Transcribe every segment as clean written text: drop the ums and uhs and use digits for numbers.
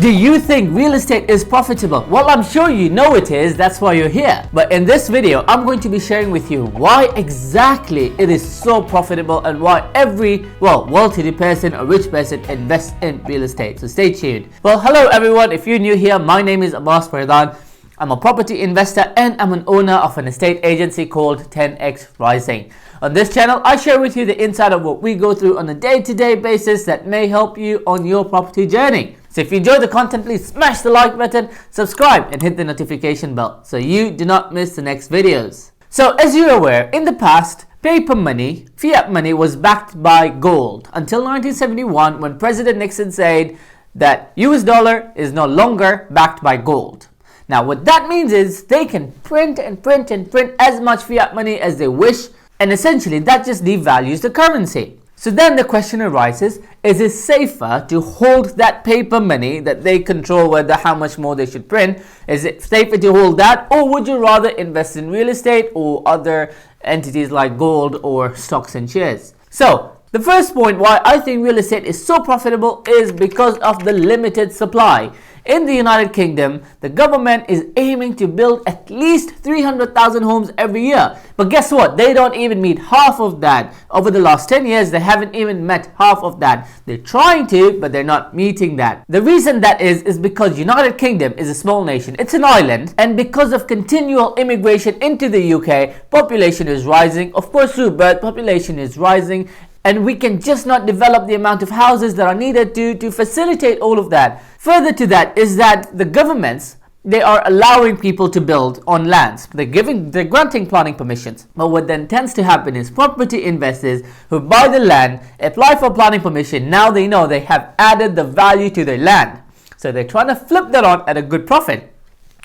Do you think real estate is profitable? Well, I'm sure you know it is, that's why you're here. But in this video, I'm going to be sharing with you why exactly it is so profitable and why every, well-to-do person or rich person invests in real estate. So stay tuned. Well, hello everyone. If you're new here, my name is Fardan. I'm a property investor and I'm an owner of an estate agency called 10x Rising. On this channel, I share with you the inside of what we go through on a day-to-day basis that may help you on your property journey. So if you enjoy the content, please smash the like button, subscribe and hit the notification bell so you do not miss the next videos. So as you're aware, in the past, paper money, fiat money was backed by gold until 1971 when President Nixon said that US dollar is no longer backed by gold. Now what that means is they can print and print and print as much fiat money as they wish, and essentially that just devalues the currency. So then the question arises, is it safer to hold that paper money that they control whether how much more they should print? Is it safer to hold that, or would you rather invest in real estate or other entities like gold or stocks and shares? So the first point why I think real estate is so profitable is because of the limited supply. In the United Kingdom, the government is aiming to build at least 300,000 homes every year. But guess what? They don't even meet half of that. Over the last 10 years, they haven't even met half of that. They're trying to, but they're not meeting that. The reason that is because United Kingdom is a small nation. It's an island. And because of continual immigration into the UK, population is rising. Of course, through birth, population is rising. And we can just not develop the amount of houses that are needed to facilitate all of that. Further to that is that the governments, they are allowing people to build on lands. They're granting planning permissions. But what then tends to happen is property investors who buy the land, apply for planning permission, now they know they have added the value to their land. So they're trying to flip that on at a good profit.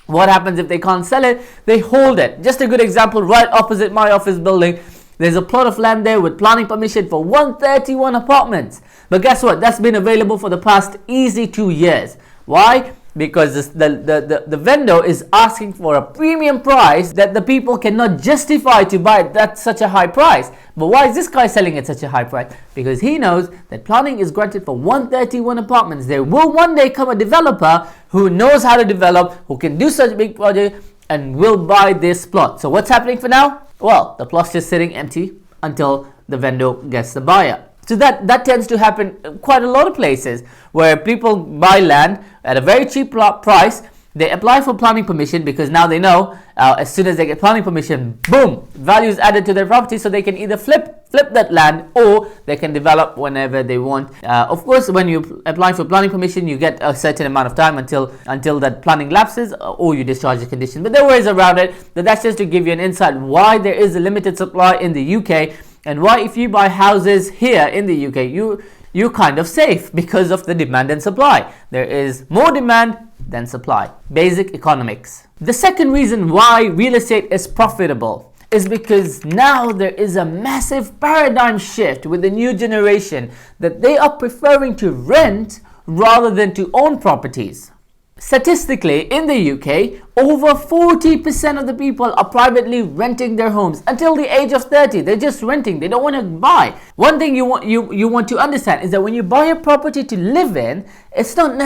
What happens if they can't sell it? They hold it. Just a good example, right opposite my office building, there's a plot of land there with planning permission for 131 apartments. But guess what? That's been available for the past easy 2 years. Why? Because the vendor is asking for a premium price that the people cannot justify to buy it at such a high price. But why is this guy selling at such a high price? Because he knows that planning is granted for 131 apartments. There will one day come a developer who knows how to develop, who can do such big projects and will buy this plot. So what's happening for now? Well, the plot's just sitting empty until the vendor gets the buyer. So that tends to happen quite a lot of places where people buy land at a very cheap price. They apply for planning permission because now they know as soon as they get planning permission, boom, value is added to their property, so they can either flip that land or they can develop whenever they want. Of course, when you apply for planning permission, you get a certain amount of time until that planning lapses or you discharge the condition. But there are ways around it. But that's just to give you an insight why there is a limited supply in the UK and why if you buy houses here in the UK, you're kind of safe because of the demand and supply. There is more demand than supply. Basic economics. The second reason why real estate is profitable is because now there is a massive paradigm shift with the new generation that they are preferring to rent rather than to own properties. Statistically, in the UK, over 40% of the people are privately renting their homes until the age of 30. They're just renting. They don't want to buy. One thing you want to understand is that when you buy a property to live in, it's not an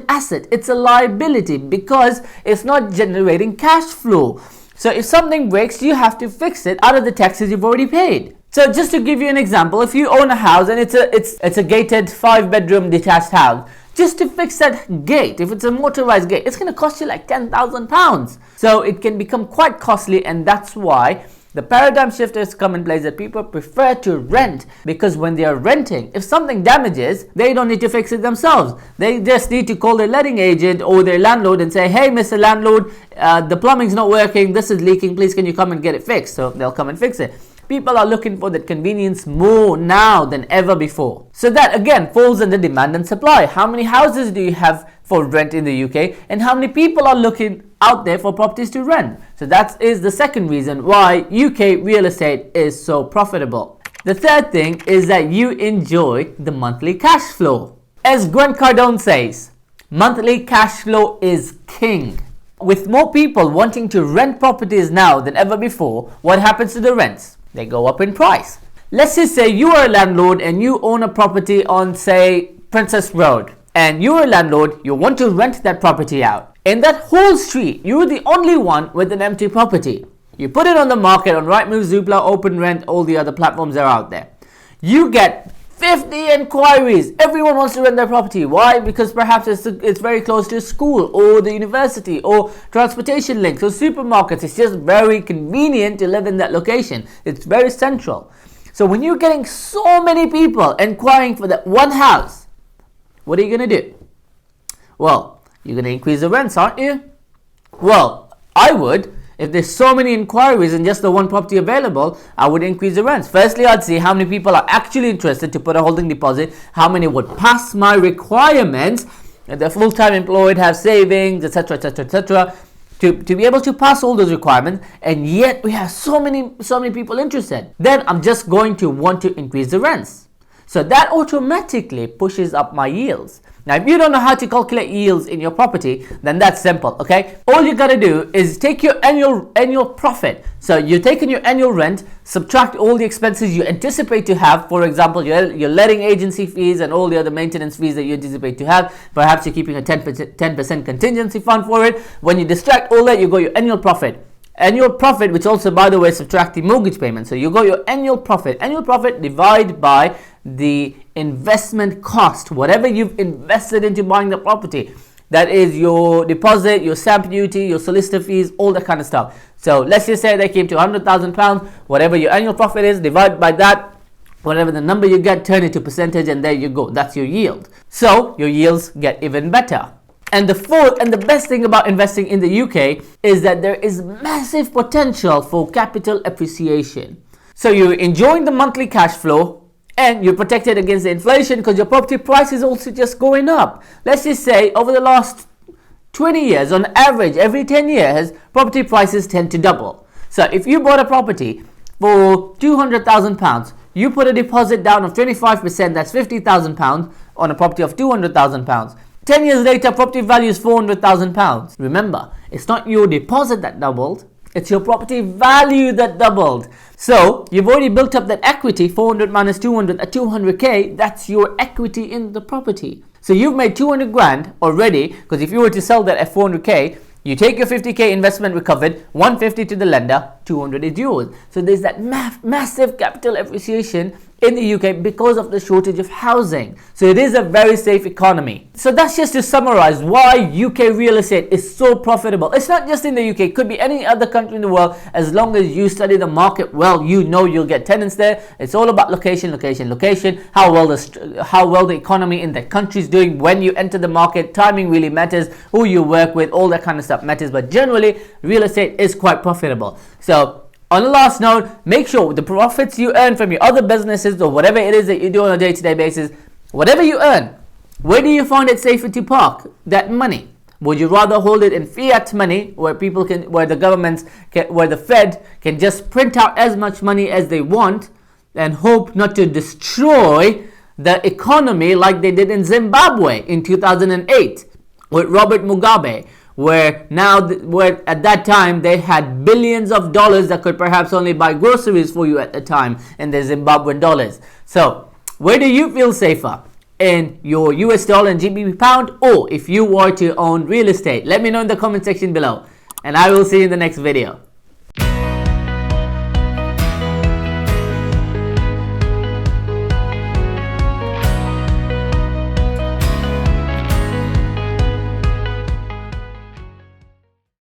asset. It's a liability because it's not generating cash flow. So if something breaks, you have to fix it out of the taxes you've already paid. So just to give you an example, if you own a house and it's a gated 5-bedroom detached house, just to fix that gate, if it's a motorized gate, it's going to cost you like £10,000. So it can become quite costly, and that's why the paradigm shift has come in place that people prefer to rent, because when they are renting, if something damages, they don't need to fix it themselves. They just need to call their letting agent or their landlord and say, hey, Mr. Landlord, the plumbing's not working, this is leaking, please can you come and get it fixed? So they'll come and fix it. People are looking for that convenience more now than ever before. So that again falls under demand and supply. How many houses do you have for rent in the UK, and how many people are looking out there for properties to rent? So that is the second reason why UK real estate is so profitable. The third thing is that you enjoy the monthly cash flow. As Grant Cardone says, monthly cash flow is king. With more people wanting to rent properties now than ever before, what happens to the rents? They go up in price. Let's just say you are a landlord and you own a property on, say, Princess Road. and you're a landlord, you want to rent that property out. In that whole street, you're the only one with an empty property. You put it on the market on Rightmove, Zoopla, Open Rent, all the other platforms that are out there. You get 50 inquiries. Everyone wants to rent their property. Why? Because perhaps it's very close to a school or the university or transportation links or supermarkets. It's just very convenient to live in that location. It's very central. So when you're getting so many people inquiring for that one house, what are you going to do? Well, you're going to increase the rents, aren't you? Well, I would. If there's so many inquiries and just the one property available, I would increase the rents. Firstly, I'd see how many people are actually interested to put a holding deposit, how many would pass my requirements, and they're full-time employed, have savings, etc., etc., etc., to be able to pass all those requirements, and yet we have so many people interested. Then I'm just going to want to increase the rents. So that automatically pushes up my yields. Now, if you don't know how to calculate yields in your property, then that's simple, okay? All you gotta do is take your annual profit. So you're taking your annual rent, subtract all the expenses you anticipate to have. For example, your letting agency fees and all the other maintenance fees that you anticipate to have. Perhaps you're keeping a 10% contingency fund for it. When you distract all that, you got your annual profit. Annual profit, which also, by the way, subtract the mortgage payment. So you got your annual profit. Annual profit divided by the investment cost, whatever you've invested into buying the property. That is your deposit, your stamp duty, your solicitor fees, all that kind of stuff. So let's just say they came to £100,000. Whatever your annual profit is, divide by that. Whatever the number you get, turn it to percentage, and there you go. That's your yield. So your yields get even better. And the fourth and the best thing about investing in the UK is that there is massive potential for capital appreciation. So you're enjoying the monthly cash flow and you're protected against the inflation because your property price is also just going up. Let's just say over the last 20 years, on average, every 10 years, property prices tend to double. So if you bought a property for £200,000, you put a deposit down of 25%, that's £50,000 on a property of £200,000. 10 years later, property value is £400,000. Remember, it's not your deposit that doubled, it's your property value that doubled. So, you've already built up that equity, 400 minus 200 at 200k, that's your equity in the property. So you've made 200 grand already, because if you were to sell that at 400k, you take your 50k investment recovered, 150 to the lender, 200 is yours. So there's that massive capital appreciation in the UK because of the shortage of housing. So it is a very safe economy. So that's just to summarize why UK real estate is so profitable. It's not just in the UK, it could be any other country in the world. As long as you study the market well, you know you'll get tenants there. It's all about location, location, location, how well the economy in that country is doing. When you enter the market, timing really matters, who you work with, all that kind of stuff matters. But generally, real estate is quite profitable. So on the last note, make sure the profits you earn from your other businesses or whatever it is that you do on a day-to-day basis, whatever you earn, where do you find it safer to park that money? Would you rather hold it in fiat money where people can, where the governments can, where the Fed can just print out as much money as they want and hope not to destroy the economy like they did in Zimbabwe in 2008 with Robert Mugabe? Where at that time they had billions of dollars that could perhaps only buy groceries for you at the time in the Zimbabwean dollars. So where do you feel safer? In your US dollar and GBP pound, or if you were to own real estate? Let me know in the comment section below, and I will see you in the next video.